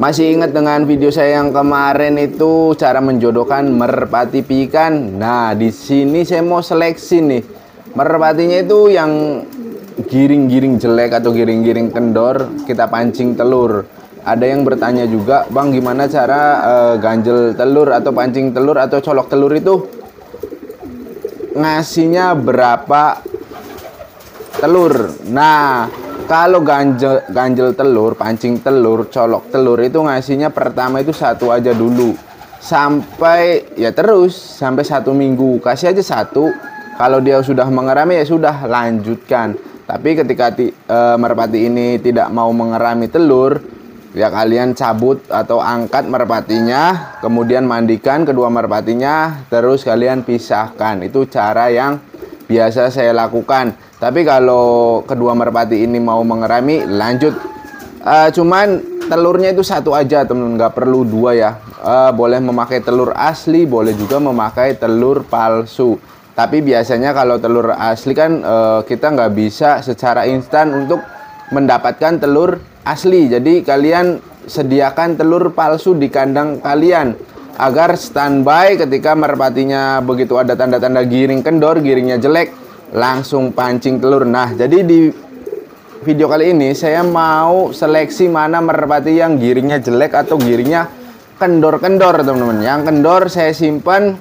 Masih ingat dengan video saya yang kemarin itu cara menjodohkan merpati piikan? Nah, di sini saya mau seleksi nih. Merpatinya itu yang giring-giring jelek atau giring-giring kendor, kita pancing telur. Ada yang bertanya juga, "Bang, gimana cara ganjel telur atau pancing telur atau colok telur itu ngasihnya berapa telur?" Nah, kalau ganjel telur, pancing telur, colok telur itu ngasihnya pertama itu satu aja dulu. Sampai ya terus sampai 1 minggu. Kasih aja satu. Kalau dia sudah mengerami ya sudah lanjutkan. Tapi ketika merpati ini tidak mau mengerami telur, ya kalian cabut atau angkat merpatinya, kemudian mandikan kedua merpatinya, terus kalian pisahkan. Itu cara yang biasa saya lakukan. Tapi kalau kedua merpati ini mau mengerami, lanjut. Cuman telurnya itu satu aja, teman-teman, nggak perlu dua ya. Boleh memakai telur asli, boleh juga memakai telur palsu. Tapi biasanya kalau telur asli kan kita nggak bisa secara instan untuk mendapatkan telur asli. Jadi kalian sediakan telur palsu di kandang kalian agar standby ketika merpatinya begitu ada tanda-tanda giring kendor, giringnya jelek, langsung pancing telur. Nah, jadi di video kali ini saya mau seleksi mana merpati yang giringnya jelek atau giringnya kendor-kendor, teman-teman. Yang kendor saya simpan,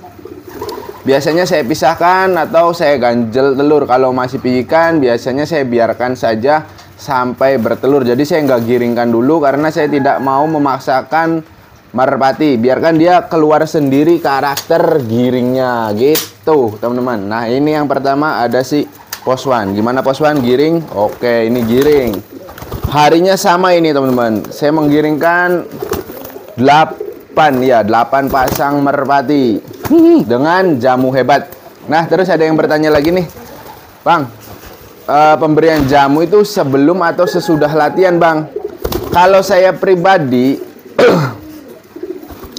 biasanya saya pisahkan atau saya ganjel telur. Kalau masih piikan, biasanya saya biarkan saja sampai bertelur. Jadi saya nggak giringkan dulu karena saya tidak mau memaksakan merpati, biarkan dia keluar sendiri karakter giringnya gitu, teman-teman. Nah, ini yang pertama ada si Poswan. Gimana Poswan giring? Oke, ini giring. Harinya sama ini, teman-teman. Saya menggiringkan 8 pasang merpati dengan jamu hebat. Nah, terus ada yang bertanya lagi nih, "Bang, pemberian jamu itu sebelum atau sesudah latihan, Bang?" Kalau saya pribadi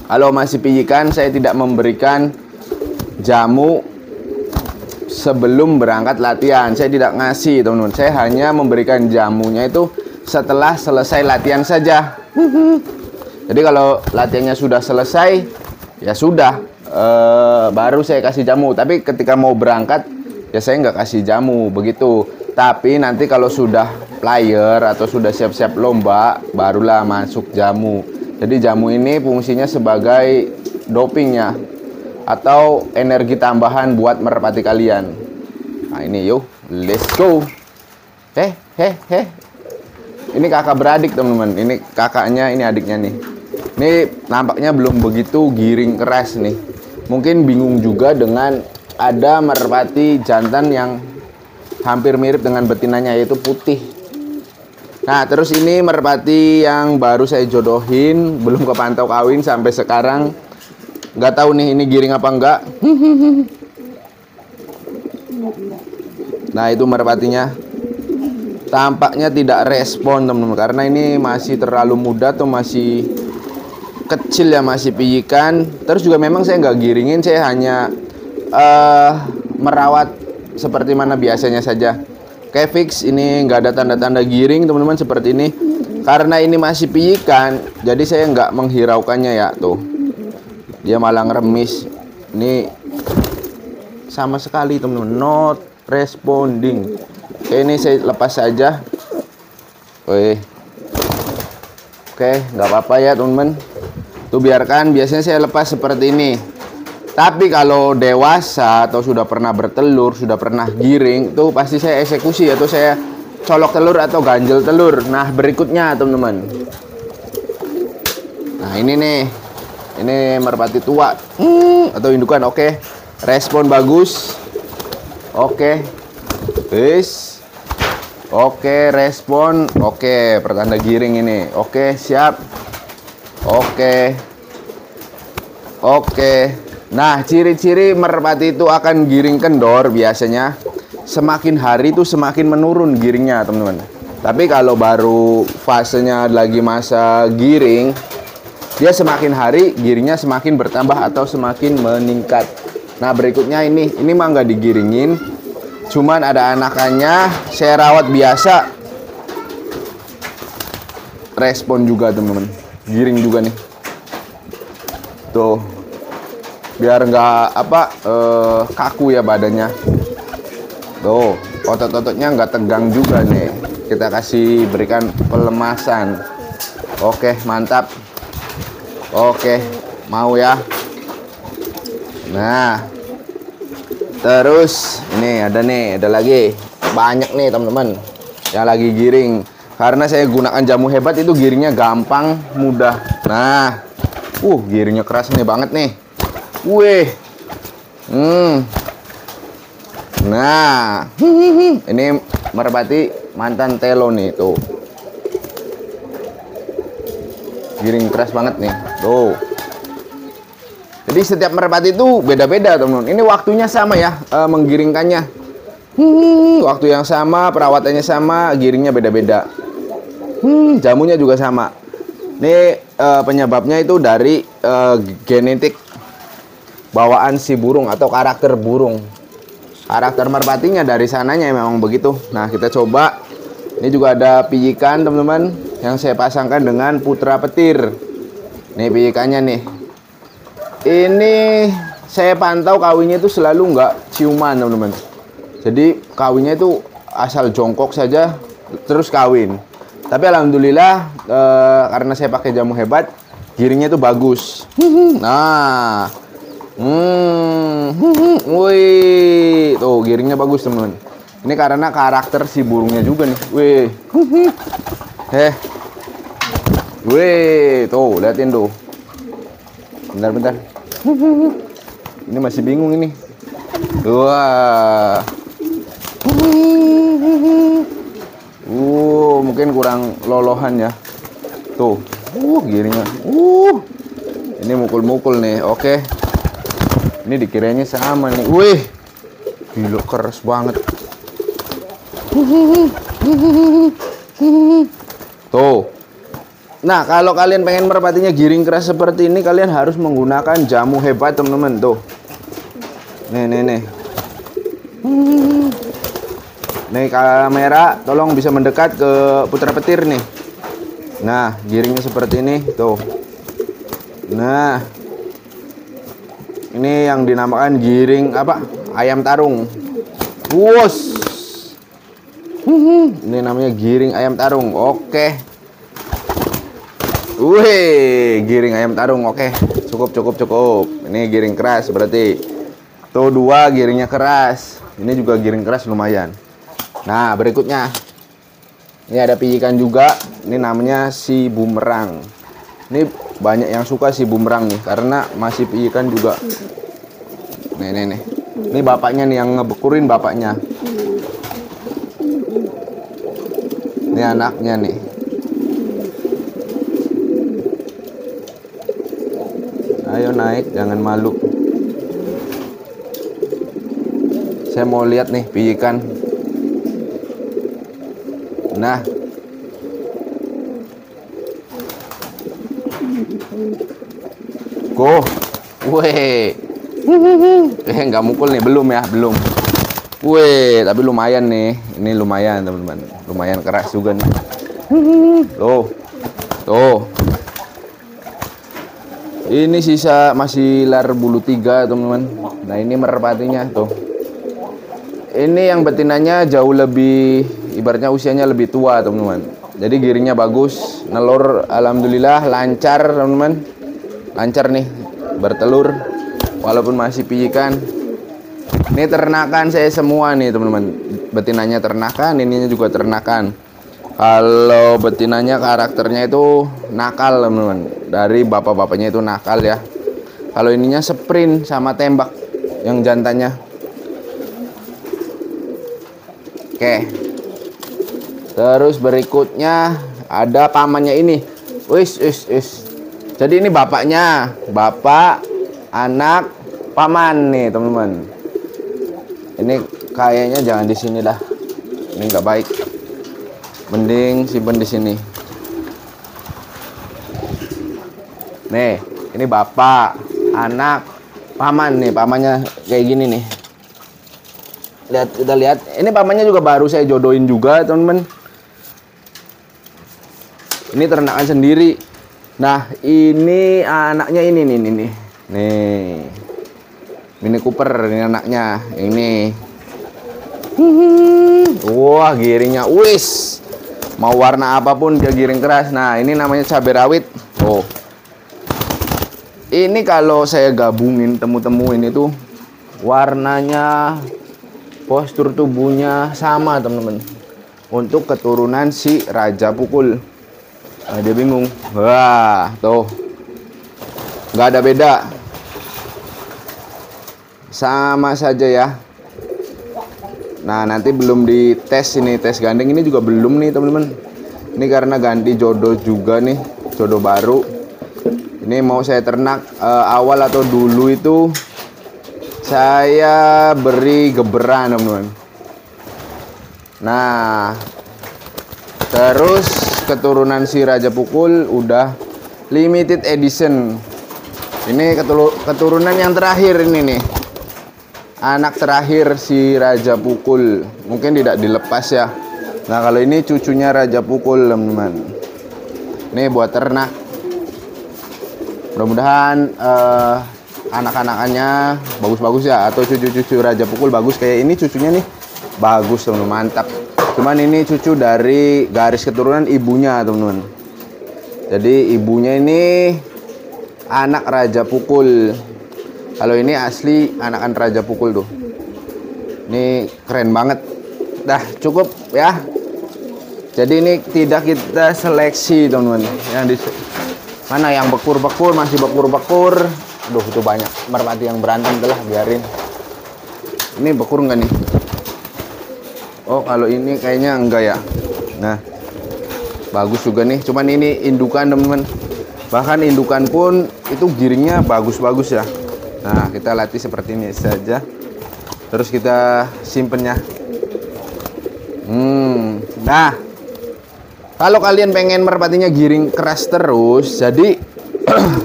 kalau masih piikan, saya tidak memberikan jamu sebelum berangkat latihan. Saya tidak ngasih, teman-teman. Saya hanya memberikan jamunya itu setelah selesai latihan saja. Jadi kalau latihannya sudah selesai, ya sudah, baru saya kasih jamu. Tapi ketika mau berangkat, ya saya nggak kasih jamu, begitu. Tapi nanti kalau sudah player atau sudah siap-siap lomba, barulah masuk jamu. Jadi jamu ini fungsinya sebagai dopingnya atau energi tambahan buat merpati kalian. Nah, ini yuk, let's go. Ini kakak beradik, teman-teman. Ini kakaknya, ini adiknya nih. Ini nampaknya belum begitu giring keras nih. Mungkin bingung juga dengan ada merpati jantan yang hampir mirip dengan betinanya, yaitu putih. Nah, terus ini merpati yang baru saya jodohin, belum kepantau kawin sampai sekarang. Nggak tahu nih ini giring apa enggak. Nah, itu merpatinya. Tampaknya tidak respon, teman-teman, karena ini masih terlalu muda atau masih kecil ya, masih piikan. Terus juga memang saya nggak giringin, saya hanya merawat seperti mana biasanya saja. Kayak fix, ini nggak ada tanda-tanda giring, teman-teman, seperti ini. Karena ini masih piikan, jadi saya nggak menghiraukannya ya, tuh. Dia malah ngeremis. Ini sama sekali, teman-teman, not responding. Oke, ini saya lepas saja. Oke, nggak apa-apa ya, teman-teman. Tuh, biarkan, biasanya saya lepas seperti ini. Tapi kalau dewasa atau sudah pernah bertelur, sudah pernah giring, itu pasti saya eksekusi atau saya colok telur atau ganjel telur. Nah, berikutnya, teman-teman. Nah, ini nih. Ini merpati tua atau indukan. Oke. Respon bagus. Oke. Oke, respon. Oke, pertanda giring ini. Oke, siap. Oke. Nah, ciri-ciri merpati itu akan giring kendor biasanya semakin hari itu semakin menurun giringnya, teman-teman. Tapi kalau baru fasenya lagi masa giring, dia semakin hari giringnya semakin bertambah atau semakin meningkat. Nah, berikutnya ini mah nggak digiringin, cuman ada anakannya, saya rawat biasa. Respon juga, teman-teman. giring juga nih. Tuh, biar nggak kaku ya badannya. Tuh, otot-ototnya nggak tegang juga nih. Kita kasih berikan pelemasan. Oke, mantap. Oke, mau ya. Nah, terus ini ada lagi. Banyak nih teman-teman yang lagi giring. Karena saya gunakan jamu hebat itu giringnya gampang, mudah. Nah, giringnya keras nih banget nih. Wih. Nah, ini merpati mantan telo nih tuh. Giring keras banget nih. Tuh. Jadi setiap merpati itu beda-beda, teman-teman. Ini waktunya sama ya, menggiringkannya. Waktu yang sama, perawatannya sama, giringnya beda-beda. Jamunya juga sama. Ini penyebabnya itu dari genetik bawaan si burung atau karakter burung. Karakter merpatinya dari sananya memang begitu. Nah, kita coba. Ini juga ada pijikan, teman-teman, yang saya pasangkan dengan putra petir. Nih pijikannya nih. Ini saya pantau kawinnya itu selalu nggak ciuman, teman-teman. Jadi kawinnya itu asal jongkok saja terus kawin. Tapi alhamdulillah karena saya pakai jamu hebat, giringnya itu bagus. Nah, wih, tuh giringnya bagus, teman-teman. Ini karena karakter si burungnya juga nih. Wih, wih, tuh liatin tuh. Bentar. Ini masih bingung ini. Wah. Mungkin kurang lolohan ya. Tuh. Giringnya. Ini mukul-mukul nih. Oke. Ini dikiranya sama nih. Wih. Gila keras banget. Tuh. Nah, kalau kalian pengen merpatinya giring keras seperti ini, kalian harus menggunakan jamu hebat, teman-teman. Tuh. Nih. Nih kamera, tolong bisa mendekat ke putra petir nih. Nah, giringnya seperti ini, tuh. Nah. Ini yang dinamakan giring ayam tarung. Wos. Ini namanya giring ayam tarung. Oke. Wih, giring ayam tarung. Oke. Cukup. Ini giring keras berarti. Tuh 2 giringnya keras. Ini juga giring keras lumayan. Nah, berikutnya. Ini ada pijikan juga. Ini namanya si bumerang. Ini banyak yang suka si bumerang nih karena masih pijikan juga. Nih. Ini bapaknya nih yang ngebekurin bapaknya. Ini anaknya nih. Ayo naik, jangan malu. Saya mau lihat nih pijikan. Nah. Weh. Nggak mukul nih, belum ya, belum. Weh, tapi lumayan nih. Ini lumayan, teman-teman. Lumayan keras juga nih. Tuh. Ini sisa masih lar bulu 3, teman-teman. Nah, ini merpatinya tuh. Ini yang betinanya jauh lebih, ibaratnya usianya lebih tua, teman-teman. Jadi giringnya bagus, nelur alhamdulillah lancar, teman-teman. Lancar nih, bertelur walaupun masih pijikan. Ini ternakan saya semua nih, teman-teman. Betinanya ternakan, ininya juga ternakan. Kalau betinanya karakternya itu nakal, teman-teman. Dari bapak-bapaknya itu nakal ya. Kalau ininya sprint sama tembak yang jantannya. Oke. Terus berikutnya ada pamannya ini. Wis. Jadi ini bapaknya, bapak, anak, paman nih, teman-teman. Ini kayaknya jangan di sini dah. Ini nggak baik. Mending simpen di sini. Nih, ini bapak, anak, paman nih, pamannya kayak gini nih. Kita lihat. Ini pamannya juga baru saya jodohin juga, teman-teman. Ini ternakan sendiri. Nah, ini anaknya ini nih. Nih. Mini Cooper ini anaknya. Ini. Wah, giringnya wis. Mau warna apapun dia giring keras. Nah, ini namanya cabai rawit. Oh. Ini kalau saya gabungin temu-temu ini tuh warnanya, postur tubuhnya sama, teman-teman. Untuk keturunan si Raja Pukul. Nah, dia bingung. Wah, tuh. Nggak ada beda. Sama saja ya. Nah, nanti belum dites ini, tes gandeng ini juga belum nih, teman-teman. Ini karena ganti jodoh juga nih, jodoh baru. Ini mau saya ternak awal atau dulu itu saya beri geberan, teman-teman. Nah, terus keturunan si Raja Pukul udah limited edition. Ini keturunan yang terakhir ini nih. Anak terakhir si Raja Pukul. Mungkin tidak dilepas ya. Nah, kalau ini cucunya Raja Pukul, teman-teman. Ini buat ternak. Mudah-mudahan anak-anakannya bagus-bagus ya. Atau cucu-cucu Raja Pukul bagus. Kayak ini cucunya nih bagus, teman-teman. Mantap. Cuman ini cucu dari garis keturunan ibunya, teman-teman. Jadi ibunya ini anak Raja Pukul. Kalau ini asli anakan Raja Pukul tuh. Ini keren banget. Dah cukup ya. Jadi ini tidak kita seleksi, teman-teman. Yang di mana yang bekur-bekur, masih bekur-bekur. Aduh, itu banyak merpati yang berantem, telah biarin. Ini bekur nggak nih? Oh, kalau ini kayaknya enggak ya. Nah, bagus juga nih. Cuman ini indukan, teman-teman. Bahkan indukan pun itu giringnya bagus-bagus ya. Nah, kita latih seperti ini saja. Terus kita simpennya. Nah, kalau kalian pengen merpatinya giring keras terus, jadi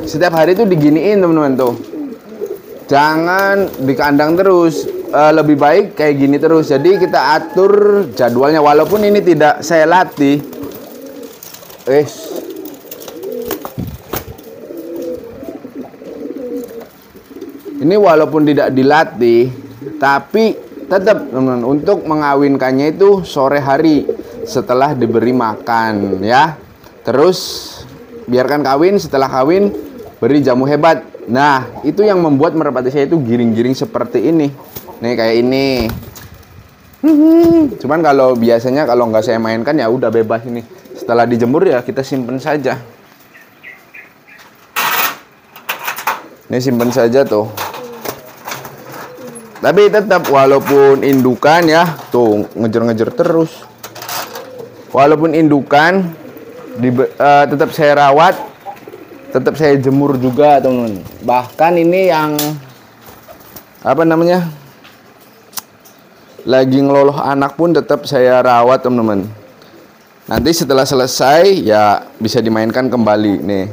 setiap hari itu diginiin, teman-teman tuh. Jangan di kandang terus. Lebih baik kayak gini terus. Jadi kita atur jadwalnya. Walaupun ini tidak saya latih. Ini walaupun tidak dilatih, tapi tetap, teman-teman, untuk mengawinkannya itu sore hari setelah diberi makan ya. Terus biarkan kawin, setelah kawin beri jamu hebat. Nah, itu yang membuat merpati saya itu giring-giring seperti ini. Nih kayak ini. Cuman kalau biasanya kalau nggak saya mainkan ya udah bebas ini. Setelah dijemur ya kita simpen saja. Ini simpen saja tuh. Tapi tetap walaupun indukan ya, tuh ngejar-ngejar terus. Walaupun indukan tetap saya rawat, tetap saya jemur juga, teman-teman. Bahkan ini yang apa namanya? Lagi ngeloloh anak pun tetap saya rawat, teman-teman. Nanti setelah selesai ya bisa dimainkan kembali nih.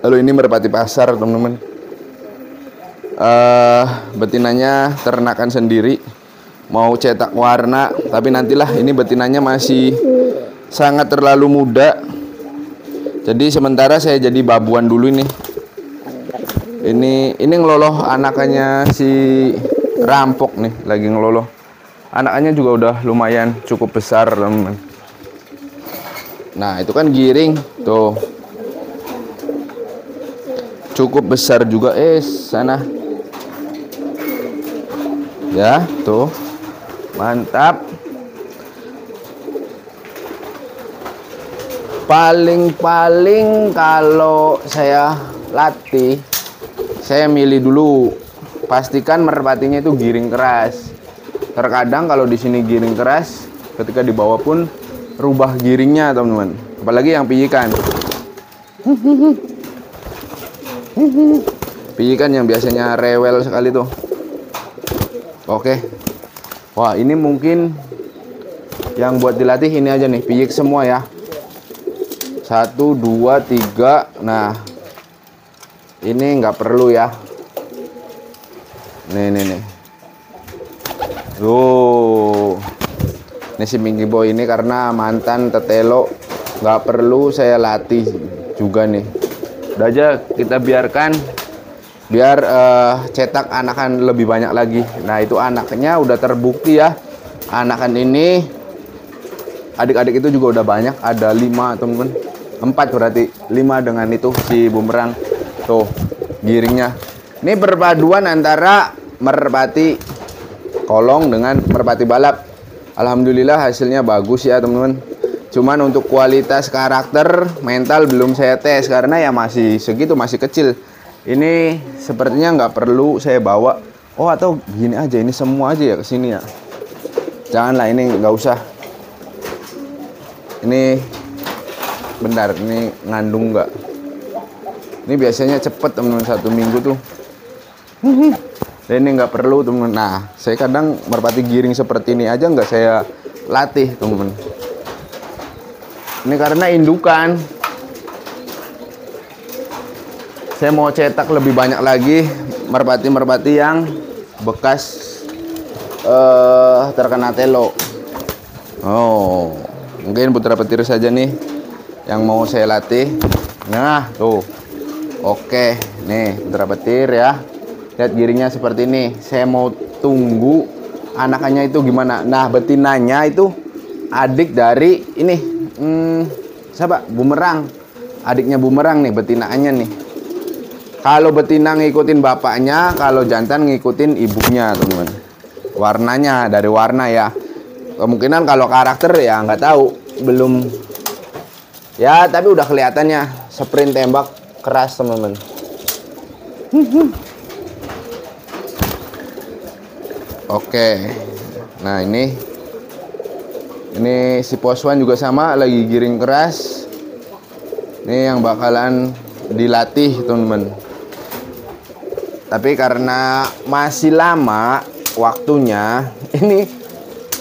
Lalu ini merpati pasar, teman-teman. Betinanya ternakan sendiri, mau cetak warna, tapi nantilah, ini betinanya masih sangat terlalu muda. Jadi sementara saya jadi babuan dulu ini. Ini ngeloloh anakannya si Rampok nih, lagi ngeloloh. Anakannya juga udah lumayan cukup besar, teman-teman. Nah, itu kan giring tuh. Cukup besar juga sana. Ya, tuh. Mantap. Paling-paling kalau saya latih, saya milih dulu, pastikan merpatinya itu giring keras. Terkadang kalau di sini giring keras, ketika dibawa pun rubah giringnya, teman-teman. Apalagi yang pijikan. Pijikan yang biasanya rewel sekali tuh. Oke. Wah, ini mungkin yang buat dilatih ini aja nih, pijik semua ya. 1, 2, 3. Nah, ini nggak perlu ya. Nih. Ini si Minky Boy ini karena mantan tetelo, nggak perlu saya latih juga nih. Udah aja kita biarkan, biar cetak anakan lebih banyak lagi. Nah itu anaknya udah terbukti ya, anakan ini adik-adik itu juga udah banyak, ada 5 temen-temen, 4 berarti 5 dengan itu si bumerang tuh giringnya. Ini perpaduan antara merpati kolong dengan merpati balap. Alhamdulillah hasilnya bagus ya teman-teman. Cuman untuk kualitas karakter mental belum saya tes karena ya masih segitu, masih kecil. Ini sepertinya nggak perlu saya bawa. Oh atau gini aja, ini semua aja ya ke sini ya. Janganlah, ini nggak usah. Ini bentar, ini ngandung nggak? Ini biasanya cepet teman-teman, 1 minggu tuh. Dan ini nggak perlu teman-teman. Nah saya kadang merpati giring seperti ini aja nggak saya latih teman-teman. Ini karena indukan. Saya mau cetak lebih banyak lagi merpati-merpati yang bekas terkena telo. Oh, mungkin putra petir saja nih yang mau saya latih. Nah tuh, oke nih putra petir ya. Lihat giringnya seperti ini. Saya mau tunggu anakannya itu gimana. Nah betinanya itu adik dari ini siapa? Bumerang. Adiknya bumerang nih, betinaannya nih. Kalau betina ngikutin bapaknya, kalau jantan ngikutin ibunya teman-teman. Warnanya dari warna ya. Kemungkinan kalau karakter ya nggak tahu, belum ya, tapi udah kelihatannya sprint tembak keras teman-teman. Oke, nah ini si poswan juga sama, lagi giring keras. Ini yang bakalan dilatih teman-teman. Tapi karena masih lama waktunya, ini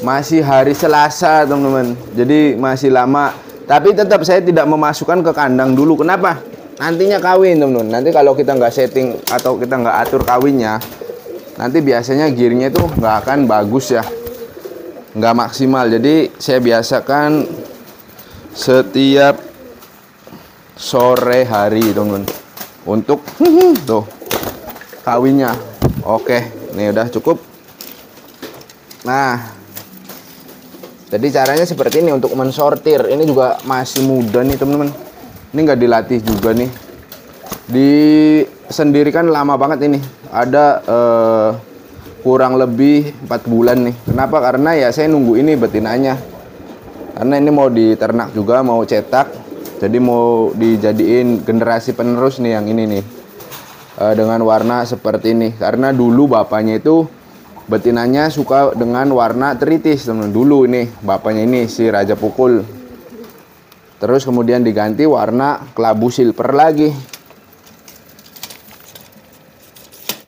masih hari Selasa teman-teman. Jadi masih lama. Tapi tetap saya tidak memasukkan ke kandang dulu. Kenapa? Nantinya kawin teman-teman. Nanti kalau kita nggak setting atau kita nggak atur kawinnya, nanti biasanya giringnya itu nggak akan bagus ya, nggak maksimal. Jadi saya biasakan setiap sore hari teman-teman untuk tuh kawinnya. Oke, ini udah cukup. Nah jadi caranya seperti ini untuk mensortir. Ini juga masih muda nih teman-teman, ini nggak dilatih juga nih, disendirikan lama banget ini. Ada kurang lebih 4 bulan nih. Kenapa? Karena ya saya nunggu ini betinanya. Karena ini mau diternak juga, mau cetak. Jadi mau dijadiin generasi penerus nih yang ini nih. Dengan warna seperti ini. Karena dulu bapaknya itu betinanya suka dengan warna teritis teman. Dulu ini bapaknya ini si Raja Pukul. Terus kemudian diganti warna kelabu silver lagi.